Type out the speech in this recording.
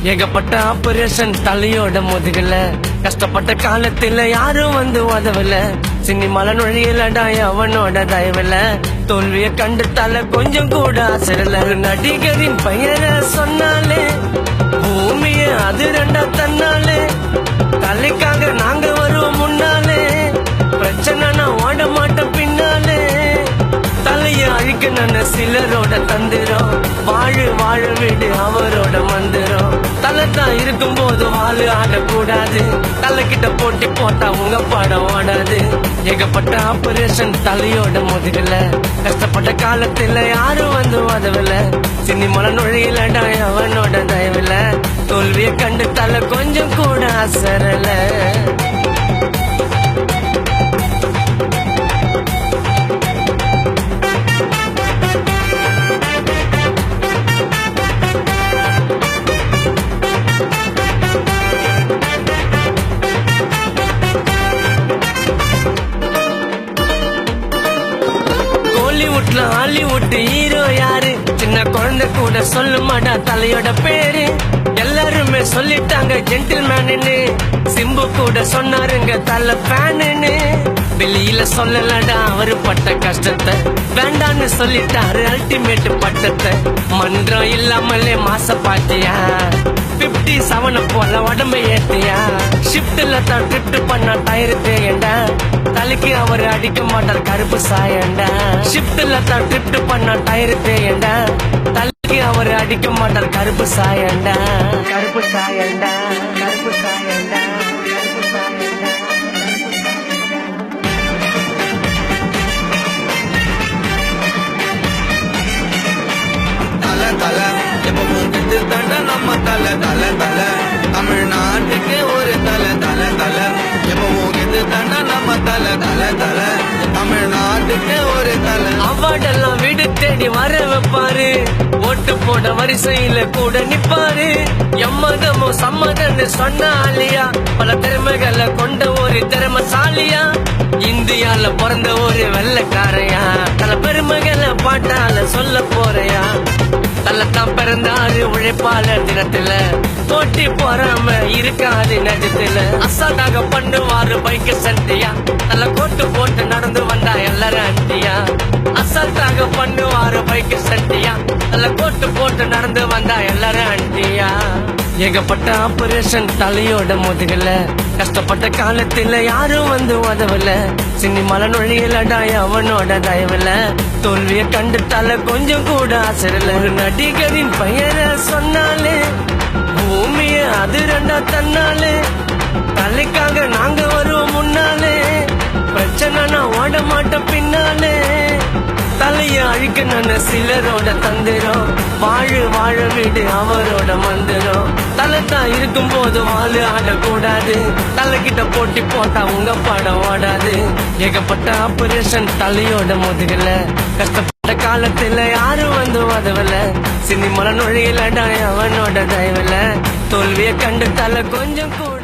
ஏகப்பட்ட ஆபரேஷன் தலையோட முதுகல, கஷ்டப்பட்ட காலத்துல யாரும் வந்து உதவல. சினிமால நுழையலடா அவனோட தயவுல, தோல்விய கண்டு தலை கொஞ்சம் கூட அசரல. ஒரு நடிகரின் பெயரை சொன்னாலே பூமிய அதிரண்டா தன்னாலே, தலைக்காக நாங்க வருவோம் முன்னாலே, பிரச்சனை நான் ஓட மாட்டேன் பின்னாலே. தலைய அழிக்க நான் சிலரோட தந்திரம், வாழு வாழ வீடு அவரோட மந்திரம். தலை தான் இருக்கும் போது வாழு ஆடக்கூடாது, தலை கிட்ட போட்டி போட்டா உங்க படம் ஓடாது. ஏகப்பட்ட ஆபரேஷன் தலையோட முதுகல, கஷ்டப்பட்ட காலத்துல யாரும் வந்து உதவல. சினிமால நுழையிலடா அவனோட தயவுல, தோல்விய கண்டு தலை கொஞ்சம் கூட அசரல. ஹாலிவுட்ல ஹாலிவுட் ஹீரோ யாரு, சின்ன குழந்தை கூட சொல்லுமாடா தலையோட பேரு. எல்லாருமே சொல்லிட்டாங்க ஜென்டில்மேனு, சிம்பு கூட சொன்னாருங்க தலை ஃபேனு. வெளியில சொல்லலடா அவரு பட்ட கஷ்டத்தை, வேண்டான்னு சொல்லிட்டாரு அல்டிமேட் பட்டத்தை. மன்றம் இல்லாமலே மாச பாட்டியா, 57 போல உடம்பு ஏத்தியா. ஷிப்ட்ல தான் ட்ரிப்ட் பண்ண டயரு தேயண்டா, தலைக்கு அவர் அடிக்க மாட்டார் கருப்பு சாயண்டா. ஷிப்ட்ல தான் ட்ரிப்ட் பண்ண டயரு தேயண்டா, தலைக்கு அவர் அடிக்க மாட்டார் கருப்பு சாயண்டா. கருப்பு சாயண்டா, கருப்பு சாயண்டா, கருப்பு சாயண்டா. தல தல எப்பவும் தண்ட நம்ம தல தல தல, தமிழ்நாட்டுக்கு ஒரு தல தல தல. எப்பவும் தண்ட நம்ம தல தல தல, தமிழ்நாட்டுக்கு ஒரு தல. அவார்டெல்லாம் வீடு தேடி வர வைப்பாரு, ஓட்டு போட வரிசையில கூட நிப்பாரு. எம்மதமோ சம்மதன்னு சொன்னாலியா, பல திறமைகளை கொண்ட ஒரு திறமசாலியா. இந்தியால பிறந்த ஒரு வெள்ளக்காரையா, பல பெருமைகளை பாட்டால சொல்ல போறையா. தலத்தான் பிறந்தாரு உழைப்பாளர் தினத்துல, போட்டி போறாம இருக்காது நஜத்துல. அசால்ட்டாக பண்ணுவாரு பைக்க சண்டியா, தல கோட்டு போட்டு நடந்து வந்தா எல்லாரும் அண்டியா. அசால்ட்டாக பண்ணுவாரு பைக்க சண்டியா, தல கோட்டு போட்டு நடந்து வந்தா எல்லாரும் அண்டியா. ஏகப்பட்ட ஆபரேஷன் தலையோட முதுகல, கஷ்டப்பட்ட காலத்துல யாரும் வந்து உதவல. சினிமால நுழையலடா அவனோட தயவுல, தோல்விய கண்டு தலை கொஞ்சம் கூட அசரல. ஒரு நடிகரின் பெயரை சொன்னாலே பூமிய அதிரண்டா தன்னாலே, தலைக்காக நாங்க வருவோம் முன்னாலே, பிரச்சனை நான் ஓட மாட்டேன் பின்னாலே. தலைய அழிக்க நான் சிலரோட தந்திரம், வாழு வாழ வீடு அவரோட மந்திரம். தலை தான் இருக்கும் போது வாழு ஆடக்கூடாது, தலை கிட்ட போட்டி போட்டா உங்க படம் ஓடாது. ஏகப்பட்ட ஆபரேஷன் தலையோட முதுகல, கஷ்டப்பட்ட காலத்துல யாரும் வந்து உதவல. சினிமால நுழையிலடா அவனோட தயவுல, தோல்விய கண்டு தலை கொஞ்சம் கூட